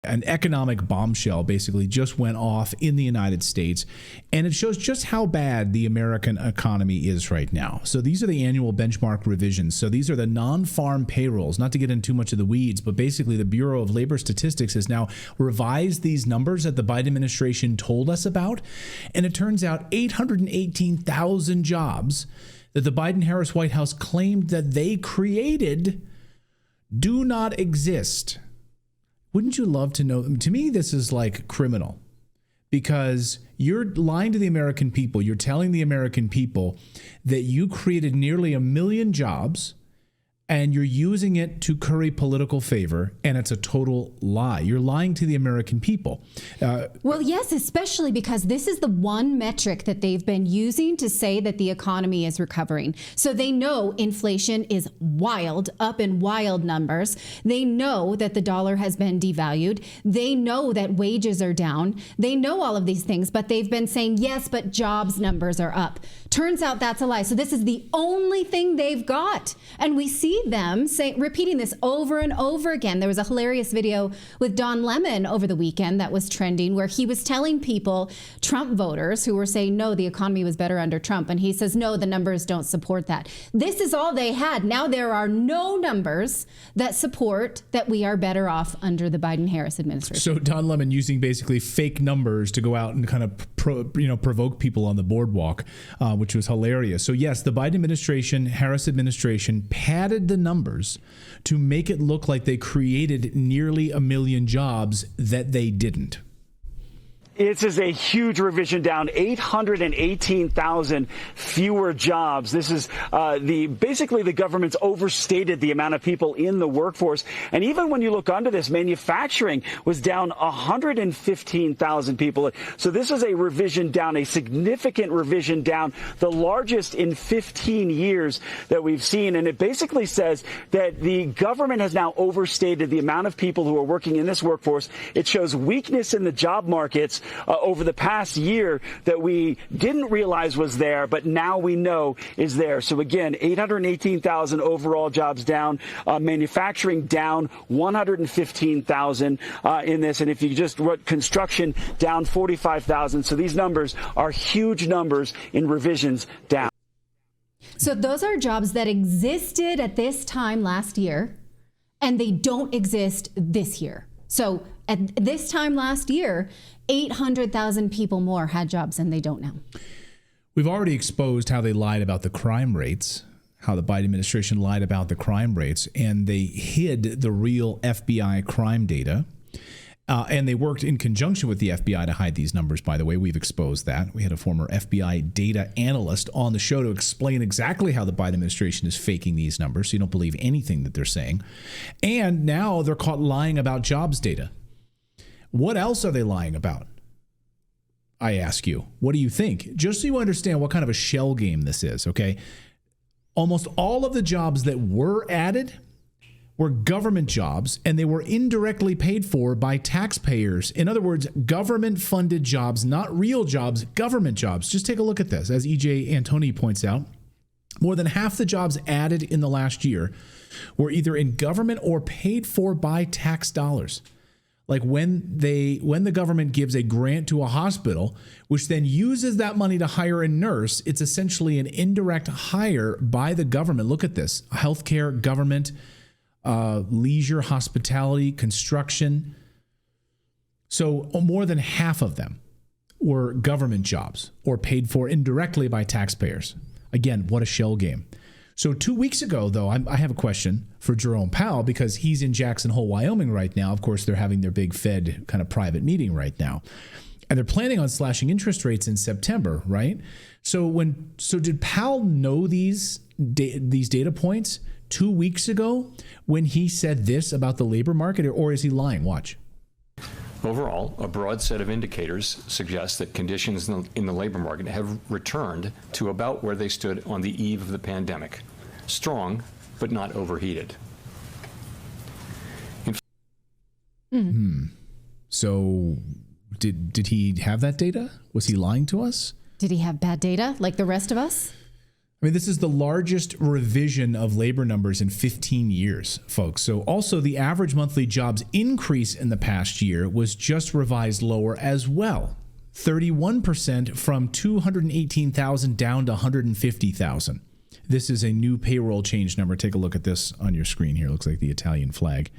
An economic bombshell basically just went off in the United States, and it shows just how bad the American economy is right now. So these are the annual benchmark revisions. So these are the non-farm payrolls, not to get into too much of the weeds, but basically the Bureau of Labor Statistics has now revised these numbers that the Biden administration told us about. And it turns out 818,000 jobs that the Biden-Harris White House claimed that they created do not exist. Wouldn't you love to know? To me, this is like criminal, because you're lying to the American people. You're telling the American people that you created nearly 1 million jobs and you're using it to curry political favor, and it's a total lie. You're lying to the American people. Well, yes, especially because this is the one metric that they've been using to say that the economy is recovering. So they know inflation is wild, up in wild numbers. They know that the dollar has been devalued. They know that wages are down. They know all of these things, but they've been saying, yes, but jobs numbers are up. Turns out that's a lie. So this is the only thing they've got. And we see them repeating this over and over again. There was a hilarious video with Don Lemon over the weekend that was trending, where he was telling people, Trump voters who were saying, no, the economy was better under Trump. And he says, no, the numbers don't support that. This is all they had. Now there are no numbers that support that we are better off under the Biden-Harris administration. So Don Lemon using basically fake numbers to go out and kind of provoke people on the boardwalk, which was hilarious. So yes, the Biden administration, Harris administration padded the numbers to make it look like they created nearly 1 million jobs that they didn't. This is a huge revision down, 818,000 fewer jobs. This is basically the government's overstated the amount of people in the workforce. And even when you look under this, manufacturing was down 115,000 people. So this is a revision down, a significant revision down, the largest in 15 years that we've seen. And it basically says that the government has now overstated the amount of people who are working in this workforce. It shows weakness in the job markets over the past year that we didn't realize was there, but now we know is there. So again, 818,000 overall jobs down, manufacturing down 115,000 in this. And if you just wrote construction down 45,000. So these numbers are huge numbers in revisions down. So those are jobs that existed at this time last year, and they don't exist this year. So at this time last year, 800,000 people more had jobs, and they don't now. We've already exposed how they lied about the crime rates, how the Biden administration lied about the crime rates, and they hid the real FBI crime data. And they worked in conjunction with the FBI to hide these numbers, by the way. We've exposed that. We had a former FBI data analyst on the show to explain exactly how the Biden administration is faking these numbers, so you don't believe anything that they're saying. And now they're caught lying about jobs data. What else are they lying about? I ask you. What do you think? Just so you understand what kind of a shell game this is, okay? Almost all of the jobs that were added were government jobs, and they were indirectly paid for by taxpayers. In other words, government-funded jobs, not real jobs, government jobs. Just take a look at this. As E.J. Antoni points out, more than half the jobs added in the last year were either in government or paid for by tax dollars. Like when the government gives a grant to a hospital, which then uses that money to hire a nurse, it's essentially an indirect hire by the government. Look at this: healthcare, government, leisure, hospitality, construction. So more than half of them were government jobs or paid for indirectly by taxpayers. Again, what a shell game. So 2 weeks ago, though, I have a question for Jerome Powell, because he's in Jackson Hole, Wyoming right now. Of course, they're having their big Fed kind of private meeting right now. And they're planning on slashing interest rates in September, right? So did Powell know these data points 2 weeks ago when he said this about the labor market, or is he lying? Watch. Overall, a broad set of indicators suggest that conditions in the labor market have returned to about where they stood on the eve of the pandemic. Strong, but not overheated. So did he have that data? Was he lying to us? Did he have bad data like the rest of us? I mean, this is the largest revision of labor numbers in 15 years, folks. So also the average monthly jobs increase in the past year was just revised lower as well. 31% from 218,000 down to 150,000. This is a new payroll change number. Take a look at this on your screen here. It looks like the Italian flag.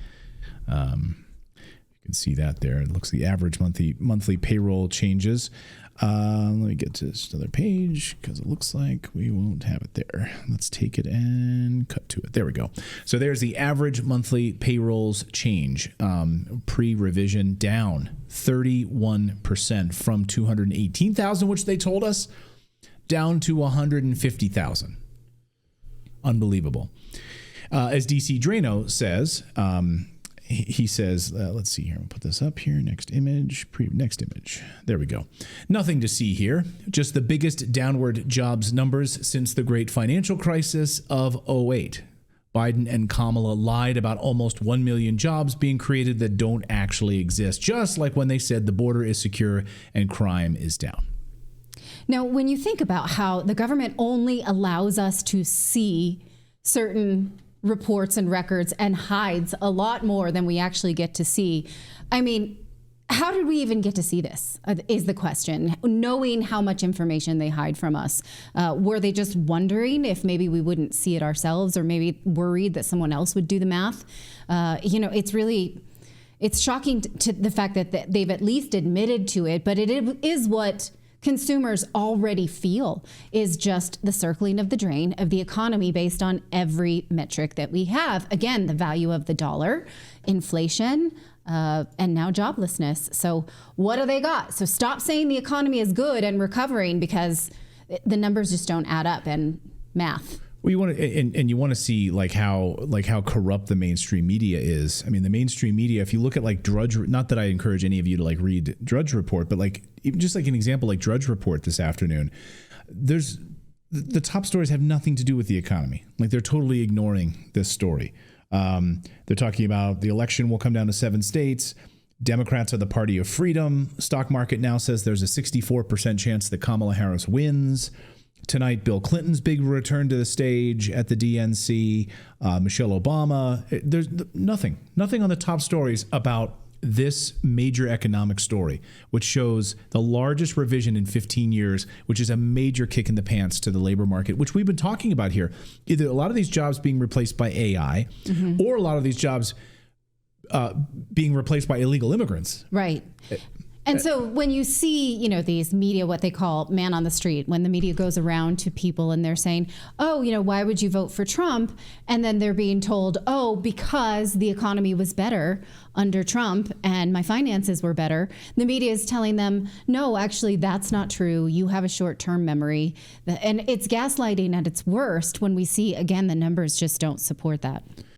You can see that there. It looks the average monthly payroll changes. Let me get to this other page because it looks like we won't have it there. Let's take it and cut to it. There we go. So there's the average monthly payrolls change. Pre-revision down 31% from 218,000, which they told us, down to 150,000. Unbelievable. As DC Drano says, he says, let's see here. I'll put this up here. Next image. Next image. There we go. Nothing to see here. Just the biggest downward jobs numbers since the great financial crisis of 2008. Biden and Kamala lied about almost 1 million jobs being created that don't actually exist, just like when they said the border is secure and crime is down. Now, when you think about how the government only allows us to see certain reports and records and hides a lot more than we actually get to see. I mean, how did we even get to see this is the question, knowing how much information they hide from us. Were they just wondering if maybe we wouldn't see it ourselves, or maybe worried that someone else would do the math? It's shocking to the fact that they've at least admitted to it, but it is what consumers already feel is just the circling of the drain of the economy based on every metric that we have. Again, the value of the dollar, inflation, and now joblessness. So what do they got? So stop saying the economy is good and recovering, because the numbers just don't add up, and math. Well, you want to, and you want to see how corrupt the mainstream media is. I mean, the mainstream media, if you look at like Drudge, not that I encourage any of you to like read Drudge Report, but like even just like an example, like Drudge Report this afternoon, there's the top stories have nothing to do with the economy. Like they're totally ignoring this story. They're talking about the election will come down to 7 states. Democrats are the party of freedom. Stock market now says there's a 64% chance that Kamala Harris wins. Tonight, Bill Clinton's big return to the stage at the DNC, Michelle Obama. There's nothing on the top stories about this major economic story, which shows the largest revision in 15 years, which is a major kick in the pants to the labor market, which we've been talking about here. Either a lot of these jobs being replaced by AI, or a lot of these jobs being replaced by illegal immigrants. Right. And so when you see, these media, what they call man on the street, when the media goes around to people and they're saying, oh, why would you vote for Trump? And then they're being told, oh, because the economy was better under Trump and my finances were better. The media is telling them, no, actually, that's not true. You have a short-term memory. And it's gaslighting at its worst when we see, again, the numbers just don't support that.